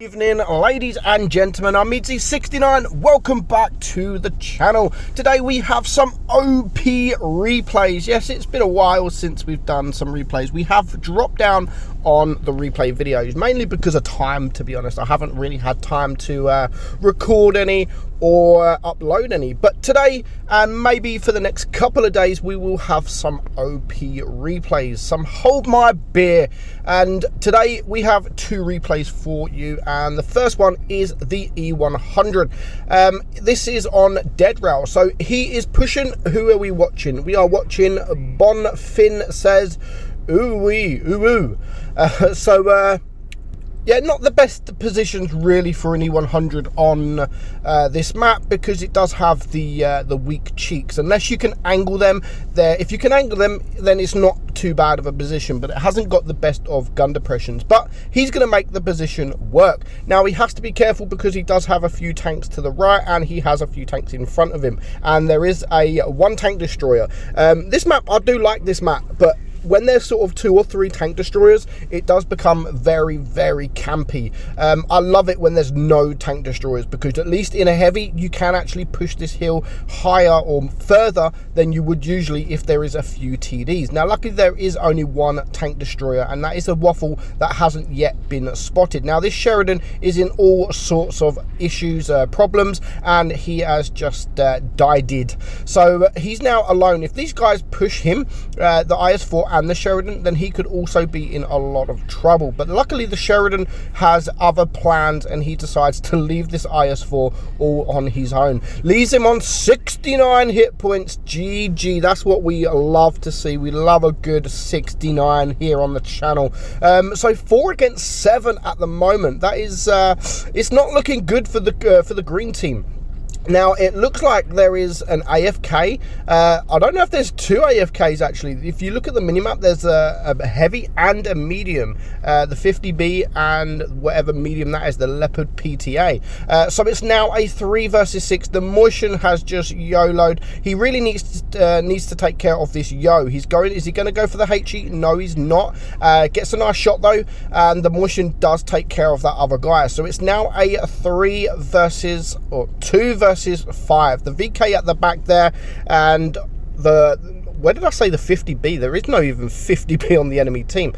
Evening, ladies and gentlemen, I'm meadsyreplays. Welcome back to the channel. Today we have some OP replays. Yes, it's been a while since we've done some replays. We have dropped down on the replay videos, mainly because of time, to be honest. I haven't really had time to record any or upload any, but today and maybe for the next couple of days we will have some OP replays, some hold my beer. And today we have two replays for you, and the first one is the E100. This is on Dead Rail, so he is pushing. Who are we watching? We are watching Bonfin says ooh-wee, ooh-woo. Yeah, not the best positions really for an E100 on this map, because it does have the weak cheeks. Unless you can angle them there, if you can angle them, then it's not too bad of a position, but it hasn't got the best of gun depressions. But he's going to make the position work. Now he has to be careful because he does have a few tanks to the right and he has a few tanks in front of him, and there is a one tank destroyer. This map, I do like this map, but when there's sort of 2 or 3 tank destroyers, it does become very, very campy. I love it when there's no tank destroyers, because at least in a heavy, you can actually push this hill higher or further than you would usually if there is a few TDs. Now, luckily, there is only one tank destroyer, and that is a waffle that hasn't yet been spotted. Now, this Sheridan is in all sorts of issues, problems, and he has just died. So he's now alone. If these guys push him, the IS-4 and the Sheridan, then he could also be in a lot of trouble. But luckily the Sheridan has other plans, and he decides to leave this IS-4 all on his own. Leaves him on 69 hit points. GG. That's what we love to see. We love a good 69 here on the channel. So 4 against 7 at the moment. That is it's not looking good for the green team. Now, it looks like there is an AFK. I don't know if there's 2 AFKs, actually. If you look at the minimap, there's a heavy and a medium. The 50B and whatever medium that is, the Leopard PTA. So it's now a 3 versus 6. The Motion has just YOLO'd. He really needs to take care of this Yo. Is he going to go for the HE? No, he's not. Gets a nice shot, though. And the Motion does take care of that other guy. So it's now a 2 versus 5. The VK at the back there, and where did I say the 50B? There is no even 50B on the enemy team.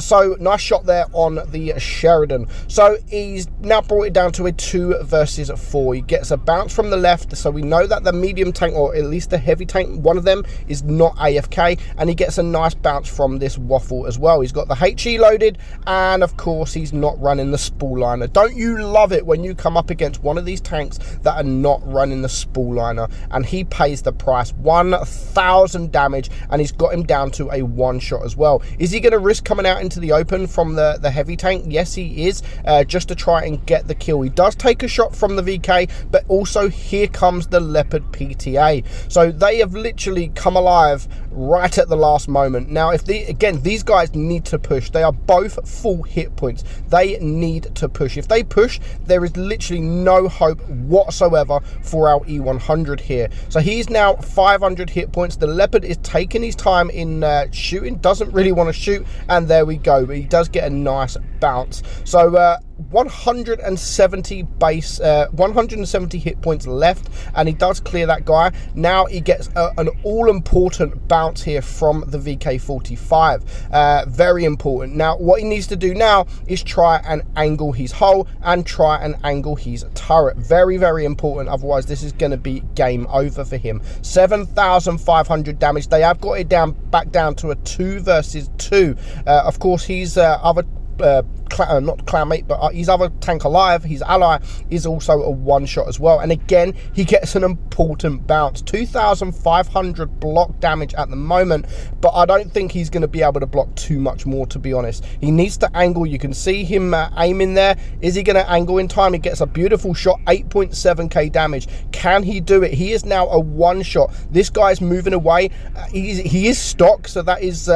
So nice shot there on the Sheridan. So he's now brought it down to a 2 versus 4. He gets a bounce from the left, so we know that the medium tank, or at least the heavy tank, one of them is not AFK, and he gets a nice bounce from this waffle as well. He's got the HE loaded, and of course he's not running the spool liner. Don't you love it when you come up against one of these tanks that are not running the spool liner? And he pays the price. 1,000 damage, and he's got him down to a 1 shot as well. Is he going to risk coming out into the open from the heavy tank? Yes, he is, just to try and get the kill. He does take a shot from the VK, but also here comes the Leopard PTA. So they have literally come alive right at the last moment. Now, again, these guys need to push. They are both full hit points. They need to push. If they push, there is literally no hope whatsoever for our E100 here. So he's now 500 hit points. The Leopard is taking his time in shooting, doesn't really want to shoot, and there we go. But he does get a nice bounce. So 170 base, 170 hit points left, and he does clear that guy. Now he gets an all-important bounce here from the VK45. Very important. Now what he needs to do now is try and angle his hull and try and angle his turret. Very, very important. Otherwise this is going to be game over for him. 7,500 damage. They have got it back down to a 2 versus 2. Of course, he's other not clanmate, but his other tank alive, his ally, is also a 1 shot as well. And again, he gets an important bounce. 2,500 block damage at the moment, but I don't think he's going to be able to block too much more, to be honest. He needs to angle. You can see him aiming there. Is he going to angle in time? He gets a beautiful shot, 8.7k damage. Can he do it? He is now a 1 shot. This guy's moving away. He is stock, so that is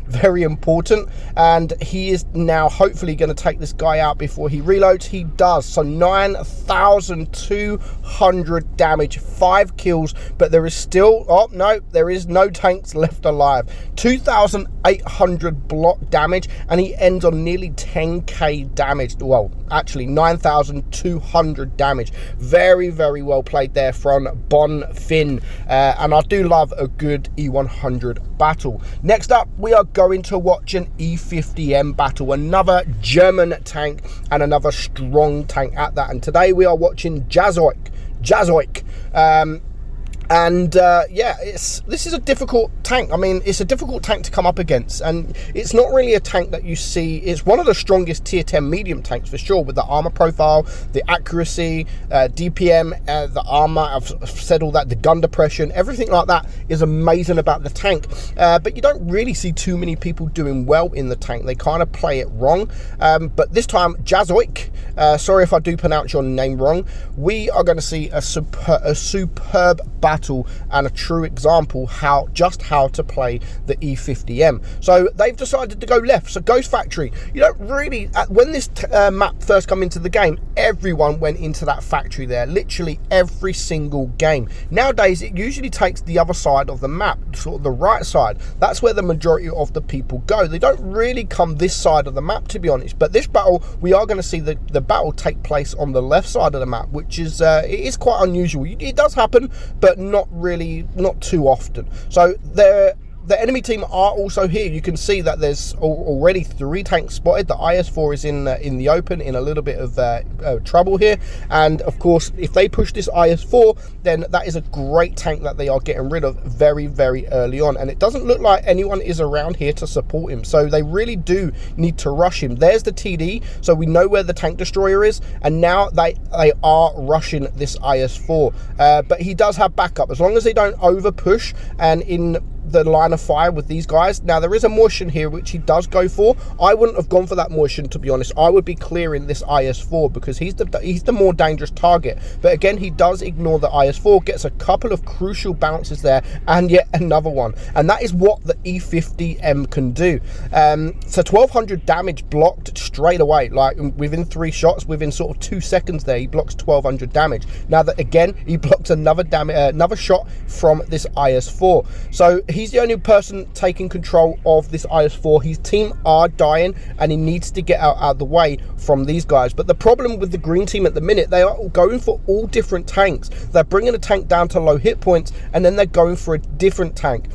very important, and he is now hopefully he going to take this guy out before he reloads? He does. So 9,200 damage, 5 kills, but there is still, oh no, there is no tanks left alive. 2,800 block damage, and he ends on nearly 10k damage. Well, actually 9,200 damage. Very, very well played there from Bonfin, and I do love a good E100 battle. Next up, we are going to watch an E50M battle, another German tank and another strong tank at that. And today we are watching Jazoik. Yeah, this is a difficult tank. I mean, it's a difficult tank to come up against, and it's not really a tank that you see. It's one of the strongest tier 10 medium tanks for sure, with the armor profile, the accuracy, DPM, the armor, I've said all that, the gun depression, everything like that is amazing about the tank. But you don't really see too many people doing well in the tank. They kind of play it wrong. But this time, Jazoik, sorry if I do pronounce your name wrong, we are going to see a superb battle and a true example just how to play the E50M. So they've decided to go left. So Ghost Factory, you don't really, when this map first come into the game, everyone went into that factory there, literally every single game. Nowadays it usually takes the other side of the map, sort of the right side. That's where the majority of the people go. They don't really come this side of the map, to be honest. But this battle, we are going to see the battle take place on the left side of the map, which is it is quite unusual. It does happen, but not too often. So the enemy team are also here. You can see that there's already 3 tanks spotted. The IS-4 is in the open, in a little bit of trouble here. And of course, if they push this IS-4, then that is a great tank that they are getting rid of very, very early on. And it doesn't look like anyone is around here to support him. So they really do need to rush him. There's the TD, so we know where the tank destroyer is. And now they are rushing this IS-4. But he does have backup. As long as they don't over push and in the line of fire with these guys. Now there is a motion here which he does go for. I wouldn't have gone for that motion, to be honest. I would be clearing this IS-4 because he's the more dangerous target. But again, he does ignore the IS-4, gets a couple of crucial bounces there, and yet another one. And that is what the E50M can do. So 1,200 damage blocked straight away, like within 3 shots, within sort of 2 seconds there, he blocks 1,200 damage. Now that again, he blocks another shot from this IS-4. So he's the only person taking control of this IS-4. His team are dying, and he needs to get out of the way from these guys. But the problem with the green team at the minute, they are going for all different tanks. They're bringing a tank down to low hit points, and then they're going for a different tank.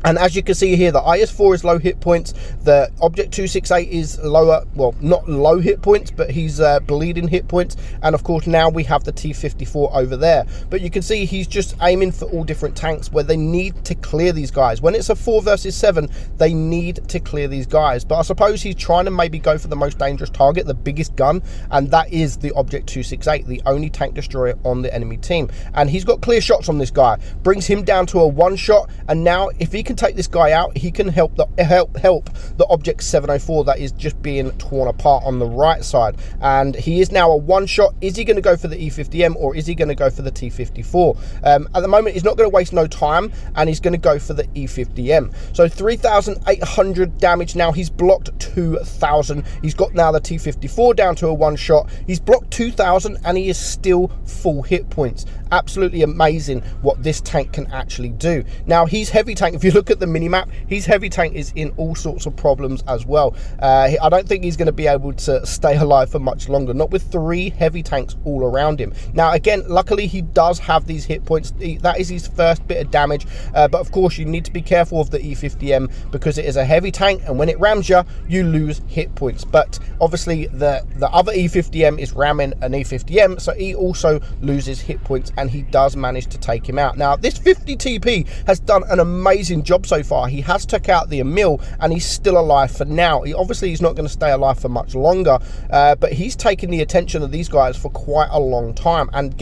And as you can see here, the IS-4 is low hit points. The Object 268 is lower, well, not low hit points, but he's bleeding hit points. And of course, now we have the T-54 over there. But you can see he's just aiming for all different tanks where they need to clear these guys. When it's a 4 versus 7, they need to clear these guys. But I suppose he's trying to maybe go for the most dangerous target, the biggest gun, and that is the Object 268, the only tank destroyer on the enemy team. And he's got clear shots on this guy. Brings him down to a 1 shot, and now if he can take this guy out, he can help the Object 704 that is just being torn apart on the right side. And he is now a 1 shot. Is he going to go for the E50M, or is he going to go for the T-54? At the moment, he's not going to waste no time, and he's going to go for the E50M. So 3,800 damage. Now he's blocked 2,000. He's got now the T-54 down to a 1 shot. He's blocked 2,000, and he is still full hit points. Absolutely amazing what this tank can actually do. Now he's heavy tank. If you look at the minimap, his heavy tank is in all sorts of problems as well. I don't think he's going to be able to stay alive for much longer, not with 3 heavy tanks all around him. Now again, luckily he does have these hit points. That is his first bit of damage, but of course you need to be careful of the E50M because it is a heavy tank, and when it rams you, you lose hit points. But obviously the other E50M is ramming an E50M, so he also loses hit points, and he does manage to take him out. Now this 50 TP has done an amazing job so far. He has took out the Emil, and he's still alive for now. He's not going to stay alive for much longer, but he's taken the attention of these guys for quite a long time, and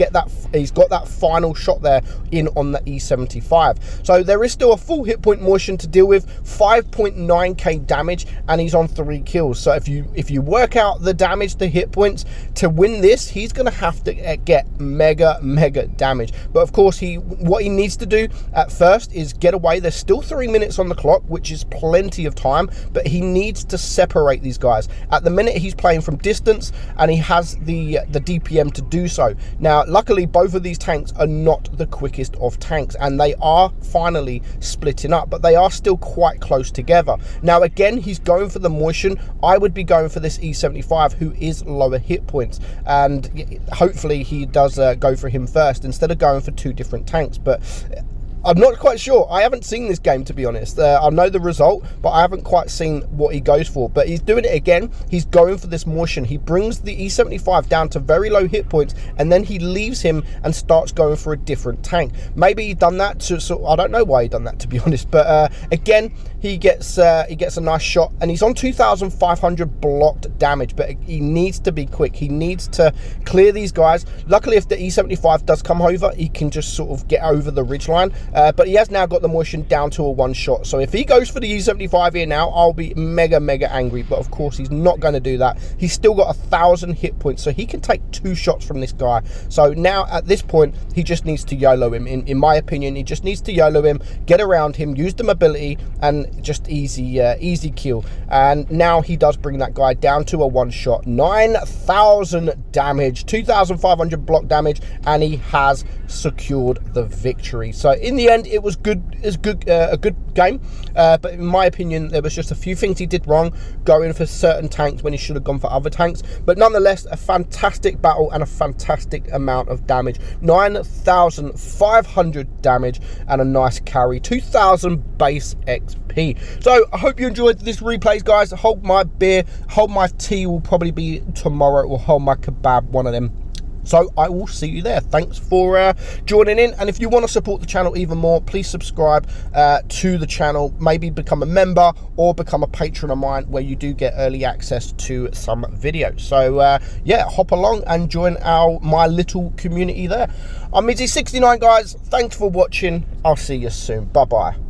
he's got that final shot there in on the E75. So there is still a full hit point motion to deal with, 5.9k damage, and he's on 3 kills. So if you work out the damage, the hit points to win this, he's going to have to get mega damage. But of course, what he needs to do at first is get away. There's still still 3 minutes on the clock, which is plenty of time, but he needs to separate these guys. At the minute, he's playing from distance, and he has the DPM to do so. Now, luckily, both of these tanks are not the quickest of tanks, and they are finally splitting up, but they are still quite close together. Now, again, he's going for the motion. I would be going for this E75, who is lower hit points, and hopefully he does go for him first instead of going for two different tanks. But I'm not quite sure. I haven't seen this game, to be honest. I know the result, but I haven't quite seen what he goes for. But he's doing it again. He's going for this motion. He brings the E75 down to very low hit points, and then he leaves him and starts going for a different tank. Maybe he done that to, so I don't know why he done that, to be honest. But again, he gets a nice shot, and he's on 2,500 blocked damage. But he needs to be quick. He needs to clear these guys. Luckily, if the E75 does come over, he can just sort of get over the ridgeline. But he has now got the motion down to a one shot. So if he goes for the E75 here now, I'll be mega angry. But of course, he's not going to do that. He's still got 1,000 hit points, so he can take 2 shots from this guy. So now at this point, he just needs to YOLO him. In my opinion, he just needs to YOLO him, get around him, use the mobility, and just easy kill. And now he does bring that guy down to a one shot. 9,000 damage, 2,500 block damage, and he has secured the victory. So in the end, it was good. It's a good game, but in my opinion, there was just a few things he did wrong, going for certain tanks when he should have gone for other tanks. But nonetheless, a fantastic battle and a fantastic amount of damage. 9,500 damage and a nice carry. 2,000 base XP. So I hope you enjoyed this replays, guys. Hold my beer, hold my tea will probably be tomorrow, or hold my kebab, one of them. So I will see you there. Thanks for joining in. And if you want to support the channel even more, please subscribe to the channel. Maybe become a member or become a patron of mine, where you do get early access to some videos. So yeah, hop along and join my little community there. I'm meadsy69, guys. Thanks for watching. I'll see you soon. Bye-bye.